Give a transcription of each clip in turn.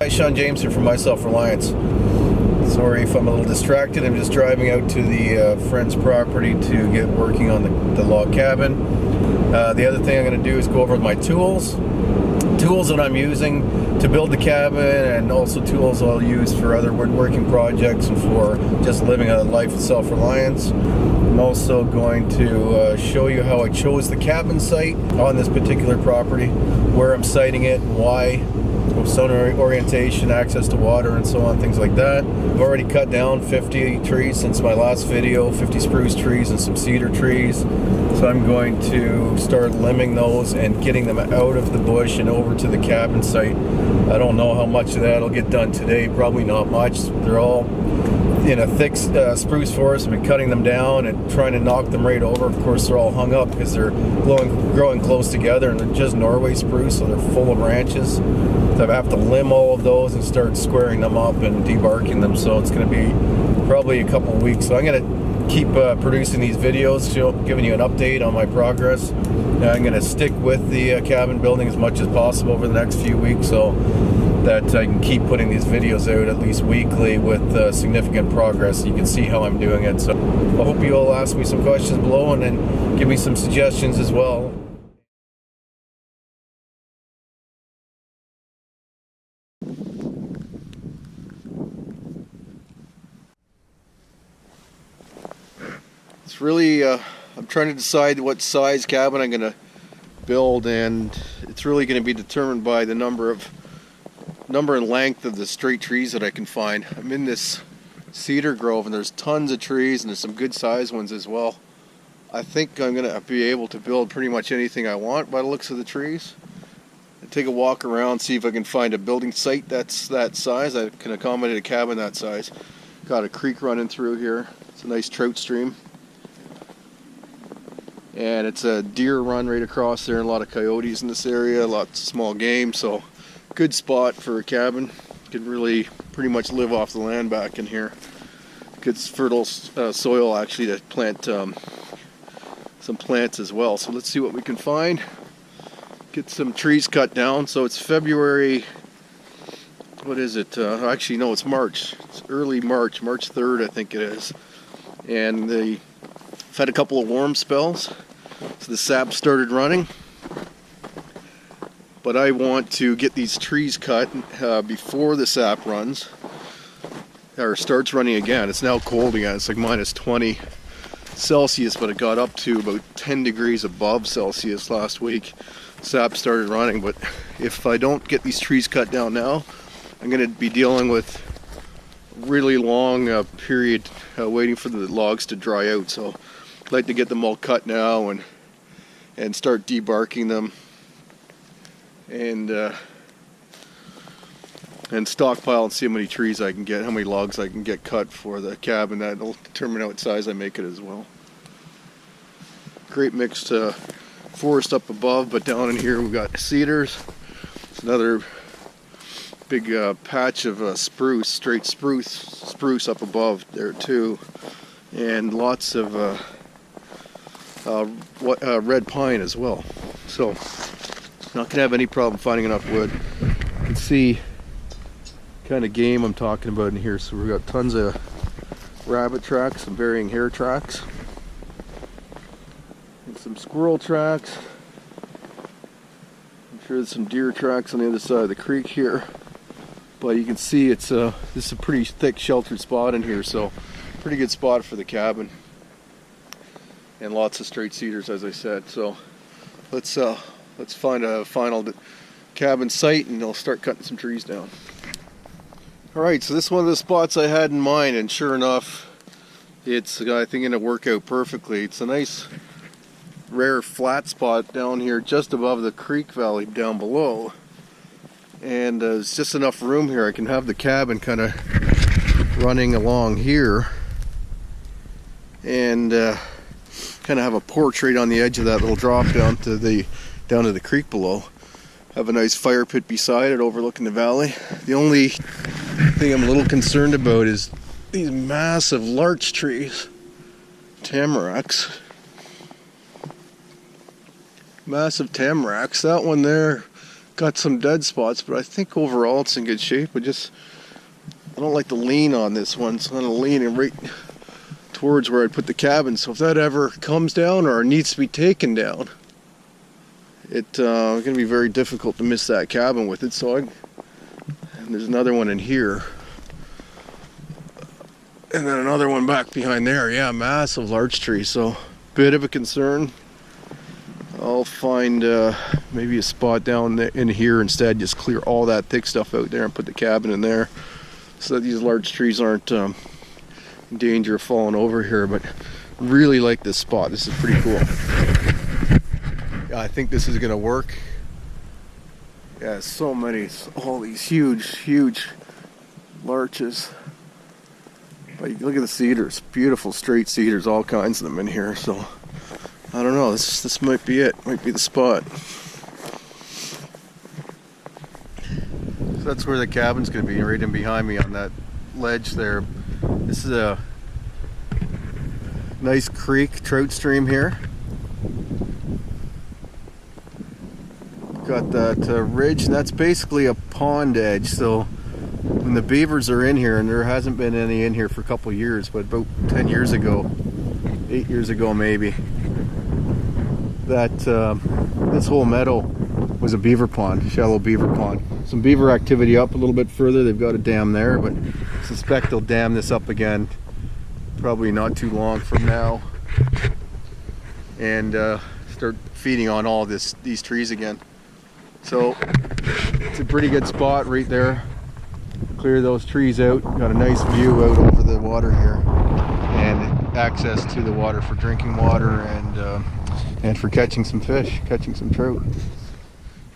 Hi, Sean James here from My Self-Reliance. Sorry if I'm a little distracted. I'm just driving out to the friend's property to get working on the log cabin. The other thing I'm going to do is go over my tools that I'm using to build the cabin, and also tools I'll use for other woodworking projects and for just living a life of self-reliance. I'm also going to show you how I chose the cabin site on this particular property, where I'm siting it, why, sun orientation, access to water, and so on, things like that. I've already cut down 50 trees since my last video, 50 spruce trees and some cedar trees. So I'm going to start limbing those and getting them out of the bush and over to the cabin site. I don't know how much of that will get done today, probably not much. They're all in a thick spruce forest. I've been cutting them down and trying to knock them right over. Of course, they're all hung up because they're growing close together, and they're just Norway spruce, so they're full of branches. So I have to limb all of those and start squaring them up and debarking them. So it's going to be probably a couple of weeks. So I'm going to keep producing these videos, giving you an update on my progress. I'm going to stick with the cabin building as much as possible over the next few weeks, so that I can keep putting these videos out at least weekly with significant progress. You can see how I'm doing it. So I hope you all ask me some questions below and then give me some suggestions as well. It's really, I'm trying to decide what size cabin I'm going to build, and it's really going to be determined by the number and length of the straight trees that I can find. I'm in this cedar grove, and there's tons of trees, and there's some good sized ones as well. I think I'm going to be able to build pretty much anything I want by the looks of the trees. I'll take a walk around, see if I can find a building site that's that size that can accommodate a cabin that size. Got a creek running through here. It's a nice trout stream. And it's a deer run right across there, and a lot of coyotes in this area, lots of small game, so good spot for a cabin. You can really pretty much live off the land back in here. Good fertile soil actually to plant some plants as well. So let's see what we can find. Get some trees cut down. So it's February, what is it? Actually no, it's March. It's early March, March 3rd I think it is. And I've had a couple of warm spells, so the sap started running. But I want to get these trees cut before the sap runs, or starts running again. It's now cold again. It's like minus 20 Celsius, but it got up to about 10 degrees above Celsius last week. Sap started running, but if I don't get these trees cut down now, I'm going to be dealing with a really long period waiting for the logs to dry out. So I'd like to get them all cut now and start debarking them and stockpile and see how many trees I can get, how many logs I can get cut for the cabin. That'll determine what size I make it as well. Great mixed forest up above, but down in here we've got cedars. It's another big patch of spruce, straight spruce up above there too, and lots of red pine as well. So not gonna have any problem finding enough wood. You can see kind of game I'm talking about in here. So we've got tons of rabbit tracks, some varying hare tracks, and some squirrel tracks. I'm sure there's some deer tracks on the other side of the creek here, but you can see it's this is a pretty thick sheltered spot in here, so pretty good spot for the cabin, and lots of straight cedars, as I said. So let's find a final cabin site, and I'll start cutting some trees down. Alright, so this is one of the spots I had in mind, and sure enough, it's, I think, going to work out perfectly. It's a nice, rare flat spot down here just above the creek valley down below. And there's just enough room here. I can have the cabin kind of running along here, and kind of have a porch right on the edge of that little drop down to the creek below. Have a nice fire pit beside it overlooking the valley. The only thing I'm a little concerned about is these massive larch trees, tamaracks. Massive tamaracks. That one there got some dead spots, but I think overall it's in good shape. I don't like the lean on this one, so I'm gonna lean it right towards where I put the cabin. So if that ever comes down or needs to be taken down, it's gonna be very difficult to miss that cabin with it. And there's another one in here, and then another one back behind there. Yeah, massive larch tree. So bit of a concern. I'll find maybe a spot down in here instead. Just clear all that thick stuff out there and put the cabin in there, so that these large trees aren't in danger of falling over here. But really like this spot. This is pretty cool. Yeah, I think this is gonna work. Yeah, so many, all these huge larches. But look at the cedars, beautiful straight cedars, all kinds of them in here. So I don't know, this might be it, might be the spot. So that's where the cabin's gonna be, right in behind me on that ledge there. This is a nice creek, trout stream here. Got that ridge, and that's basically a pond edge. So when the beavers are in here, and there hasn't been any in here for a couple years, but about 10 years ago, 8 years ago maybe, that this whole meadow was a beaver pond, shallow beaver pond. Some beaver activity up a little bit further. They've got a dam there, but I suspect they'll dam this up again probably not too long from now, and start feeding on all these trees again. So it's a pretty good spot right there. Clear those trees out. Got a nice view out over the water here, and access to the water for drinking water and for catching some fish, catching some trout. You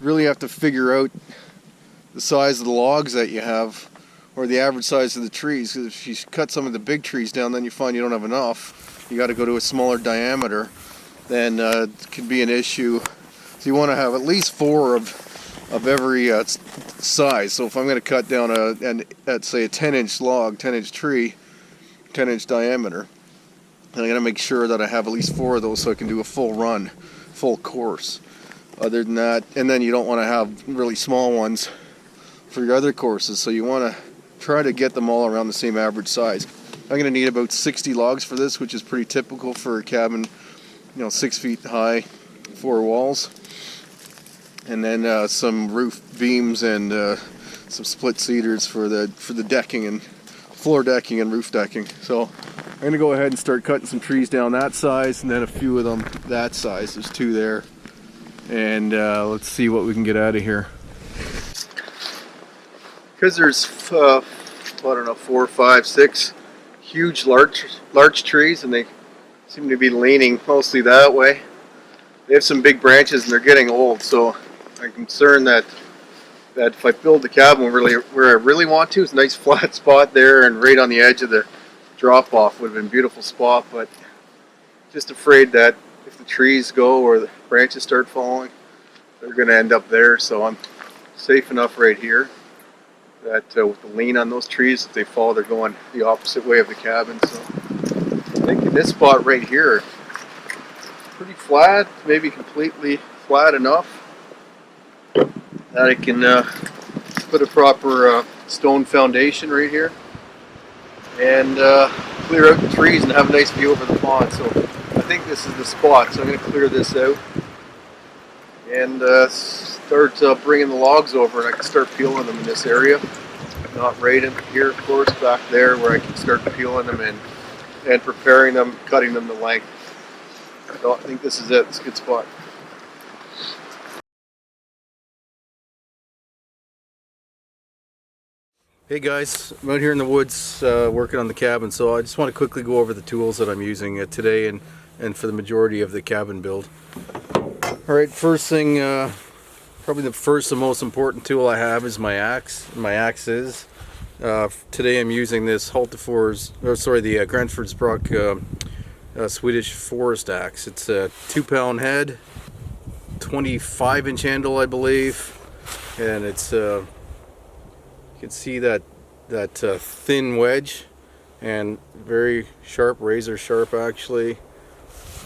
really have to figure out the size of the logs that you have, or the average size of the trees. Because if you cut some of the big trees down, then you find you don't have enough. You got to go to a smaller diameter. Then it could be an issue. So you want to have at least 4 of every size. So if I'm going to cut down say a 10-inch log, 10-inch tree, 10-inch diameter, then I got to make sure that I have at least 4 of those so I can do a full run, full course. Other than that, and then you don't want to have really small ones for your other courses. So you want to try to get them all around the same average size. I'm going to need about 60 logs for this, which is pretty typical for a cabin, 6 feet high, 4 walls. And then some roof beams and some split cedars for the decking and floor decking and roof decking. So I'm going to go ahead and start cutting some trees down that size, and then a few of them that size. There's 2 there, and let's see what we can get out of here. Because there's I don't know, 4, 5, 6 huge large trees, and they seem to be leaning mostly that way. They have some big branches and they're getting old, so I'm concerned that if I build the cabin where I really want to, it's a nice flat spot there and right on the edge of the drop off would have been a beautiful spot, but just afraid that if the trees go or the branches start falling, they're going to end up there. So I'm safe enough right here that with the lean on those trees, if they fall, they're going the opposite way of the cabin. So I think in this spot right here, pretty flat, maybe completely flat enough that I can put a proper stone foundation right here and clear out the trees and have a nice view over the pond. So I think this is the spot, so I'm going to clear this out and start bringing the logs over, and I can start peeling them in this area. Not right in here, of course, back there where I can start peeling them and preparing them, cutting them to length. So I think this is it. It's a good spot. Hey guys, I'm out here in the woods working on the cabin, so I just want to quickly go over the tools that I'm using today and for the majority of the cabin build. Alright, first thing, probably the first and most important tool I have is my axe. My axe is, today I'm using this the Granfordsbrook Swedish forest axe. It's a 2-pound head, 25-inch handle I believe, and it's you can see that thin wedge and very sharp, razor sharp actually.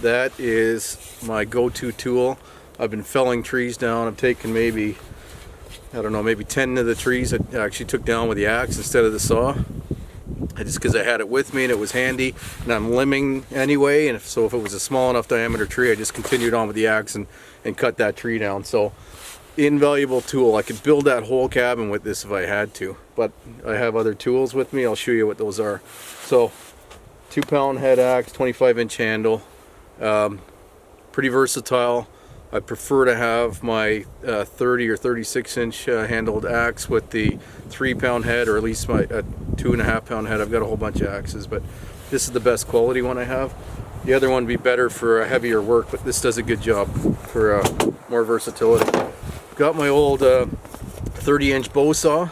That is my go-to tool. I've been felling trees down. I've taken maybe I don't know, maybe 10 of the trees I actually took down with the axe instead of the saw. Just because I had it with me and it was handy, and I'm limbing anyway, and so if it was a small enough diameter tree, I just continued on with the axe and cut that tree down. So invaluable tool. I could build that whole cabin with this if I had to, but I have other tools with me. I'll show you what those are. So 2-pound head axe, 25-inch handle, pretty versatile. I prefer to have my 30 or 36-inch handled axe with the 3-pound head, or at least my 2.5-pound head. I've got a whole bunch of axes, but this is the best quality one I have. The other one would be better for heavier work, but this does a good job for more versatility. Got my old 30-inch bow saw.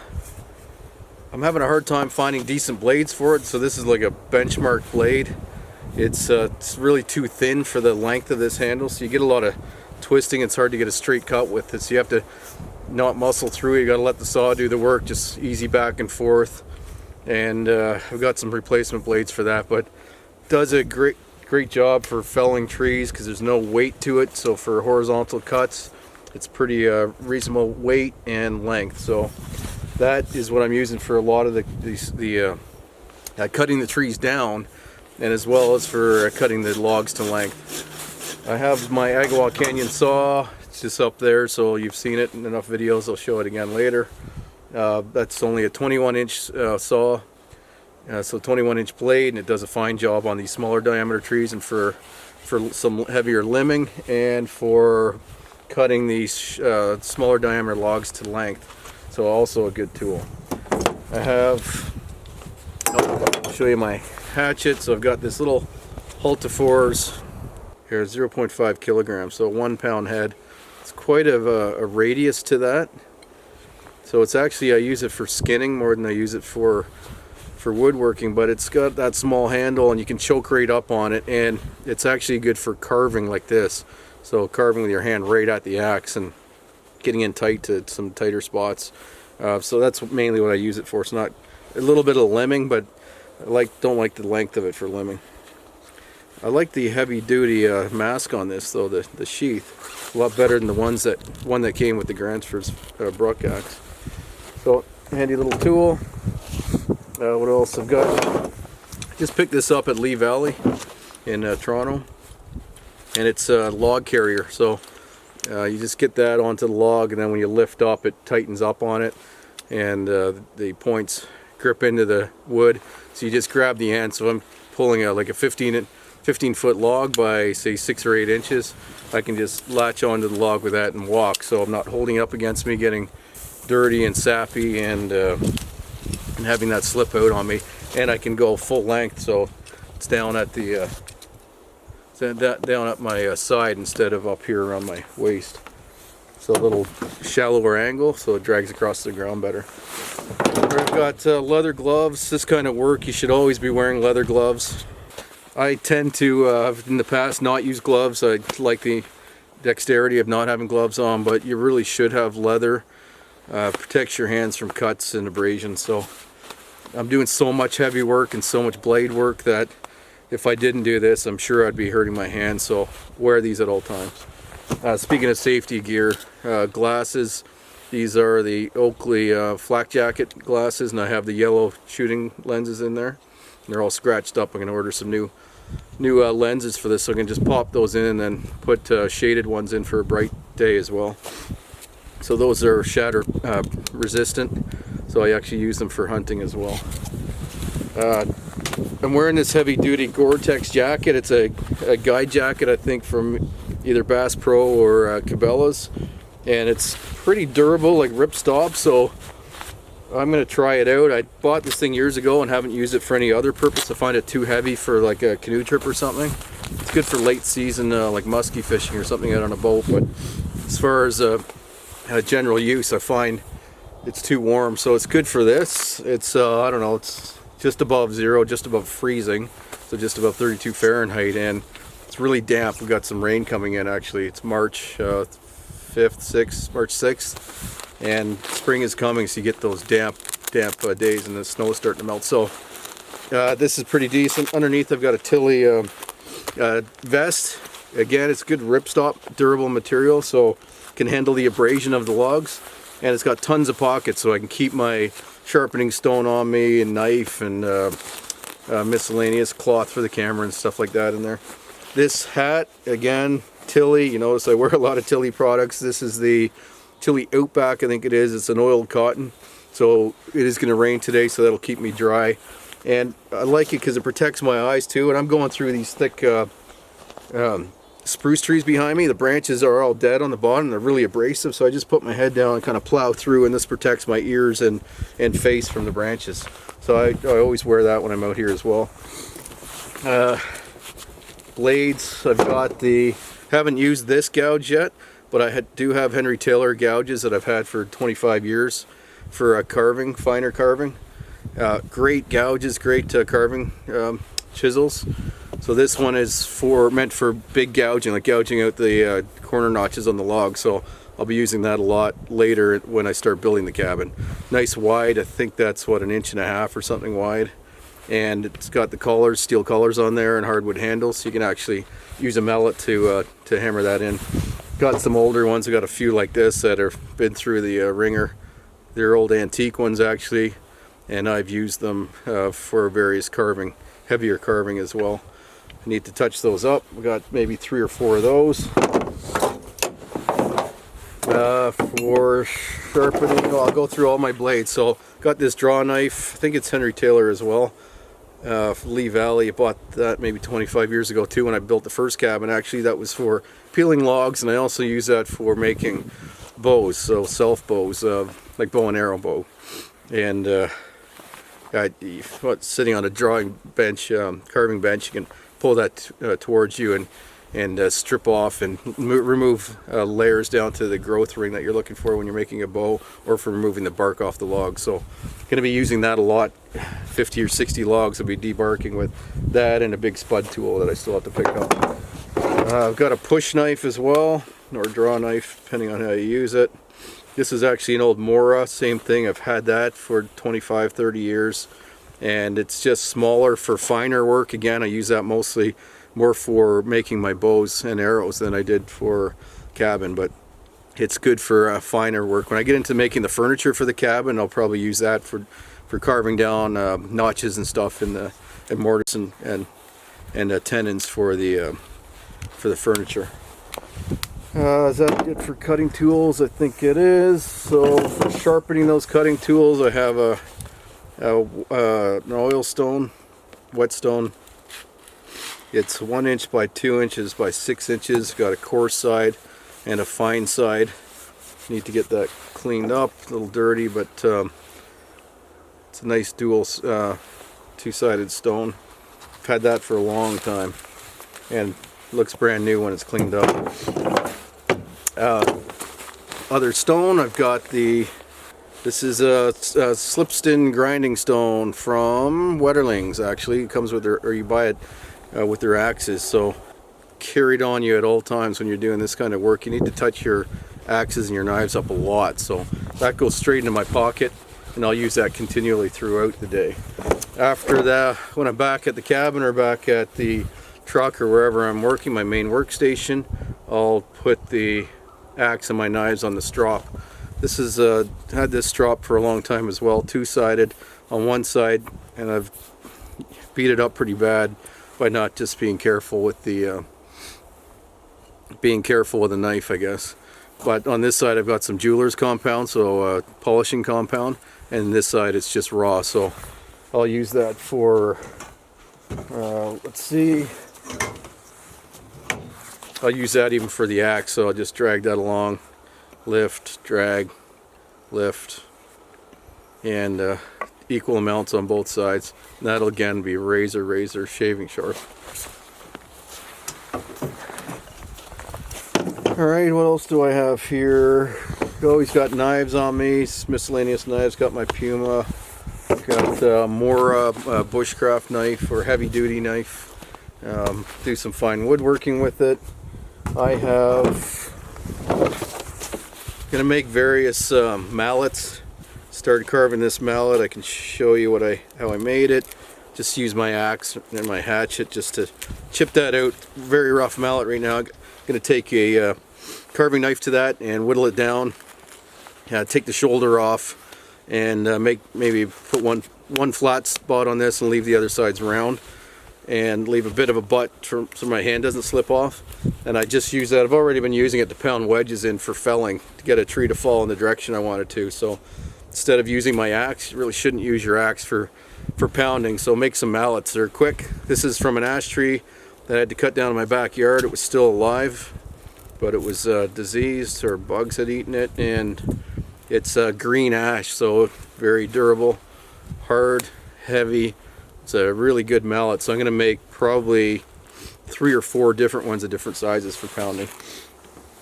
I'm having a hard time finding decent blades for it, so this is like a benchmark blade. It's really too thin for the length of this handle, so you get a lot of twisting. It's hard to get a straight cut with it, so you have to not muscle through it. You got to let the saw do the work, just easy back and forth. And I've got some replacement blades for that, but does a great job for felling trees because there's no weight to it. So for horizontal cuts, it's pretty reasonable weight and length. So that is what I'm using for a lot of the cutting the trees down, and as well as for cutting the logs to length. I have my Agawam Canyon saw. It's just up there, so you've seen it in enough videos. I'll show it again later. That's only a 21-inch saw, so 21-inch blade, and it does a fine job on these smaller diameter trees and for some heavier limbing and for cutting these smaller diameter logs to length. So also a good tool. I have, I'll show you my hatchet. So I've got this little Hultafors here, 0.5 kilograms, so 1-pound head. It's quite a radius to that. So it's actually, I use it for skinning more than I use it for woodworking, but it's got that small handle and you can choke right up on it, and it's actually good for carving like this. So carving with your hand right at the axe and getting in tight to some tighter spots. So that's mainly what I use it for. It's not a little bit of limbing, but I don't like the length of it for limbing. I like the heavy duty mask on this though, the sheath. A lot better than the one that came with the Gransford's Brook axe. So handy little tool. What else I've got? Just picked this up at Lee Valley in Toronto, and it's a log carrier. So you just get that onto the log, and then when you lift up, it tightens up on it, and the points grip into the wood. So you just grab the end. So I'm pulling like a 15-foot log by say 6 or 8 inches. I can just latch onto the log with that and walk. So I'm not holding up against me, getting dirty and sappy, and having that slip out on me. And I can go full length, so it's down at the down at my side instead of up here around my waist. So a little shallower angle, so it drags across the ground better. I've got leather gloves. This kind of work, you should always be wearing leather gloves. I tend to, in the past, not use gloves. I like the dexterity of not having gloves on, but you really should have leather. Protects your hands from cuts and abrasions. So I'm doing so much heavy work and so much blade work that if I didn't do this, I'm sure I'd be hurting my hands. So wear these at all times. Speaking of safety gear, glasses. These are the Oakley flak jacket glasses, and I have the yellow shooting lenses in there. They're all scratched up. I'm going to order some new lenses for this, so I can just pop those in and then put shaded ones in for a bright day as well. So those are shatter resistant, so I actually use them for hunting as well. I'm wearing this heavy duty Gore-Tex jacket. It's a guide jacket, I think, from either Bass Pro or Cabela's, and it's pretty durable, like ripstop, so I'm going to try it out. I bought this thing years ago and haven't used it for any other purpose. I find it too heavy for like a canoe trip or something. It's good for late season like muskie fishing or something out on a boat, but as far as general use, I find it's too warm. So it's good for this. It's I don't know, it's just above zero, just above freezing, so just above 32 Fahrenheit, and it's really damp. We've got some rain coming in actually. It's March 5th, 6th, March 6th. And spring is coming, so you get those damp days, and the snow is starting to melt. So this is pretty decent. Underneath, I've got a Tilly vest. Again, it's good ripstop, durable material, so can handle the abrasion of the logs. and it's got tons of pockets, so I can keep my sharpening stone on me, and knife, and miscellaneous cloth for the camera and stuff like that in there. This hat, again, Tilly. You notice I wear a lot of Tilly products. This is the Tilly Outback, I think it is. It's an oiled cotton, so it is going to rain today, so that'll keep me dry. And I like it because it protects my eyes too. And I'm going through these thick spruce trees behind me. The branches are all dead on the bottom. They're really abrasive, so I just put my head down and kind of plow through, and this protects my ears and face from the branches. So I always wear that when I'm out here as well. Blades, I've got the, haven't used this gouge yet, but I do have Henry Taylor gouges that I've had for 25 years for carving, finer carving. Great gouges, great carving chisels. So this one is meant for big gouging, like gouging out the corner notches on the log. So I'll be using that a lot later when I start building the cabin. Nice wide, I think that's what, 1.5 inches or something wide. And it's got the collars, steel collars on there, and hardwood handles, so you can actually use a mallet to hammer that in. Got some older ones. I got a few like this that have been through the ringer. They're old antique ones actually, and I've used them for various carving, heavier carving as well. I need to touch those up. We got maybe 3 or 4 of those. For sharpening, I'll go through all my blades. So got this draw knife. I think it's Henry Taylor as well. Lee Valley. I bought that maybe 25 years ago too when I built the first cabin. Actually, that was for peeling logs, and I also use that for making bows, so self bows, like bow and arrow bow. And sitting on a drawing bench, carving bench, you can pull that towards you and strip off and remove layers down to the growth ring that you're looking for when you're making a bow, or for removing the bark off the log. So I'm going to be using that a lot. 50 or 60 logs I'll be debarking with that, and a big spud tool that I still have to pick up. I've got a push knife as well, or draw knife, depending on how you use it. This is actually an old Mora, same thing. I've had that for 25-30 years, and it's just smaller for finer work. Again, I use that mostly more for making my bows and arrows than I did for cabin, but it's good for finer work. When I get into making the furniture for the cabin, I'll probably use that for carving down notches and stuff in the mortise and tenons for the furniture. Is that it for cutting tools? I think it is. So for sharpening those cutting tools, I have an oil stone, whetstone. It's 1 inch by 2 inches by 6 inches. Got a coarse side and a fine side. Need to get that cleaned up. A little dirty, but it's a nice dual two-sided stone. I've had that for a long time, and looks brand new when it's cleaned up. Other stone, I've got this is a slipston grinding stone from Wetterlings. Actually, it comes with or you buy it with their axes, so carried on you at all times when you're doing this kind of work. You need to touch your axes and your knives up a lot, so that goes straight into my pocket, and I'll use that continually throughout the day. After that, when I'm back at the cabin or back at the truck or wherever I'm working, my main workstation, I'll put the axe and my knives on the strop. This is had this strop for a long time as well, two-sided on one side, and I've beat it up pretty bad by not just being careful with the knife, I guess. But on this side I've got some jeweler's compound, so polishing compound, and this side it's just raw, so I'll use that for let's see, I'll use that even for the axe, so I'll just drag that along, lift, drag, lift, and equal amounts on both sides. And that'll again be razor shaving sharp. Alright, what else do I have here? Always got knives on me, miscellaneous knives. Got my Puma, got Mora bushcraft knife or heavy duty knife. Do some fine woodworking with it. I have gonna make various mallets. Started carving this mallet. I can show you how I made it. Just use my axe and my hatchet just to chip that out. Very rough mallet right now. I'm gonna take a carving knife to that and whittle it down take the shoulder off and maybe put one flat spot on this and leave the other sides round, and leave a bit of a butt so my hand doesn't slip off. And I just use that. I've already been using it to pound wedges in for felling, to get a tree to fall in the direction I want it to. So instead of using my axe, you really shouldn't use your axe for pounding. So make some mallets. They're quick. This is from an ash tree that I had to cut down in my backyard. It was still alive, but it was diseased, or bugs had eaten it, and it's green ash, so very durable, hard, heavy. It's a really good mallet. So I'm going to make probably 3 or 4 different ones of different sizes for pounding.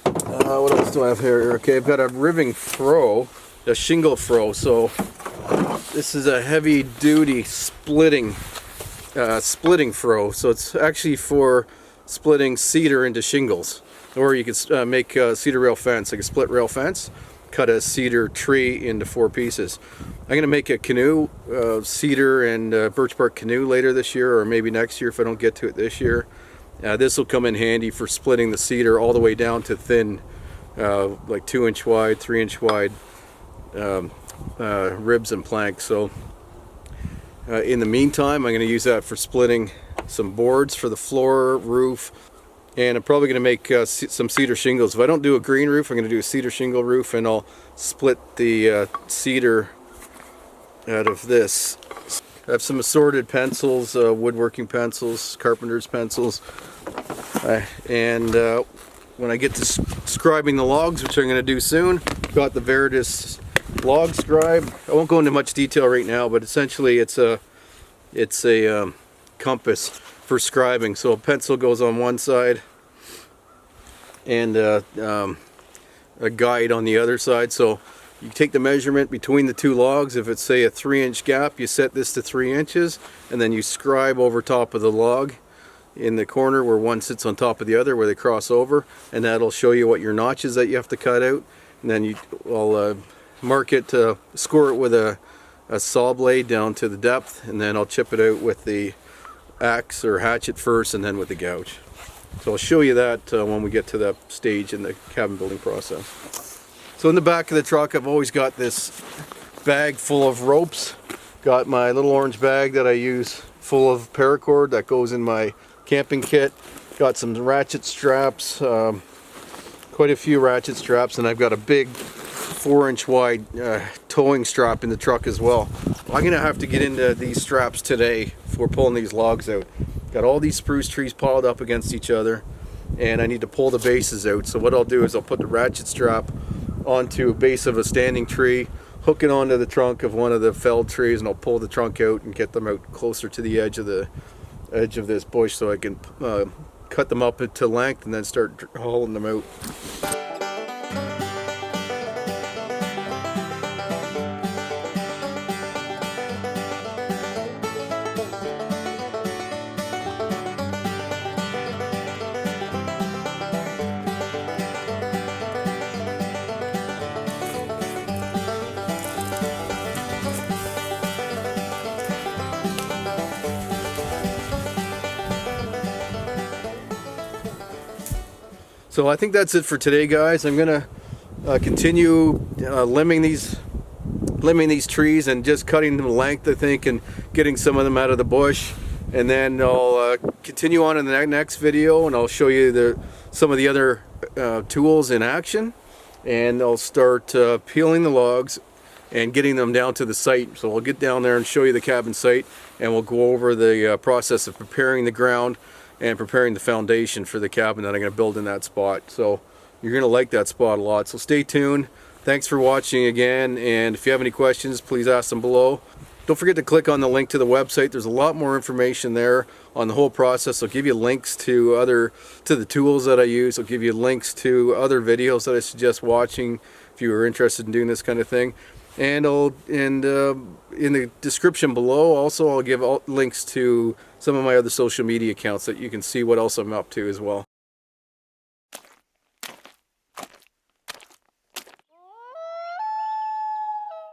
What else do I have here? Okay, I've got a riving froe, a shingle froe. So this is a heavy duty splitting froe. So it's actually for splitting cedar into shingles. Or you could make a cedar rail fence, like a split rail fence. Cut a cedar tree into 4 pieces. I'm going to make a canoe, cedar and birch bark canoe later this year, or maybe next year if I don't get to it this year. This will come in handy for splitting the cedar all the way down to thin, like 2-inch wide, 3-inch wide ribs and planks. So in the meantime, I'm going to use that for splitting some boards for the floor, roof, and I'm probably going to make some cedar shingles. If I don't do a green roof, I'm going to do a cedar shingle roof, and I'll split the cedar out of this. I have some assorted pencils, woodworking pencils, carpenter's pencils, and when I get to scribing the logs, which I'm going to do soon, got the Veritas log scribe. I won't go into much detail right now, but essentially it's a compass for scribing. So a pencil goes on one side and a guide on the other side. So you take the measurement between the 2 logs. If it's, say, a 3-inch gap, you set this to 3 inches, and then you scribe over top of the log in the corner where one sits on top of the other, where they cross over, and that'll show you what your notches that you have to cut out. And then I'll mark it, score it with a saw blade down to the depth, and then I'll chip it out with the axe or hatchet first, and then with the gouge. So I'll show you that when we get to that stage in the cabin building process. So in the back of the truck, I've always got this bag full of ropes. Got my little orange bag that I use full of paracord that goes in my camping kit. Got some ratchet straps, quite a few ratchet straps, and I've got a big 4-inch wide towing strap in the truck as well. I'm gonna have to get into these straps today for pulling these logs out. Got all these spruce trees piled up against each other, and I need to pull the bases out. So what I'll do is I'll put the ratchet strap onto a base of a standing tree, hook it onto the trunk of one of the felled trees, and I'll pull the trunk out and get them out closer to the edge of this bush, so I can cut them up to length and then start hauling them out. So I think that's it for today, guys. I'm gonna continue limbing these trees and just cutting them length, I think, and getting some of them out of the bush. And then I'll continue on in the next video, and I'll show you some of the other tools in action. And I'll start peeling the logs and getting them down to the site. So I'll get down there and show you the cabin site, and we'll go over the process of preparing the ground and preparing the foundation for the cabin that I'm going to build in that spot. So you're going to like that spot a lot. So stay tuned. Thanks for watching again, and if you have any questions, please ask them below. Don't forget to click on the link to the website. There's a lot more information there on the whole process. I'll give you links to the tools that I use. I'll give you links to other videos that I suggest watching if you are interested in doing this kind of thing. And in the description below also I'll give links to some of my other social media accounts that you can see what else I'm up to as well.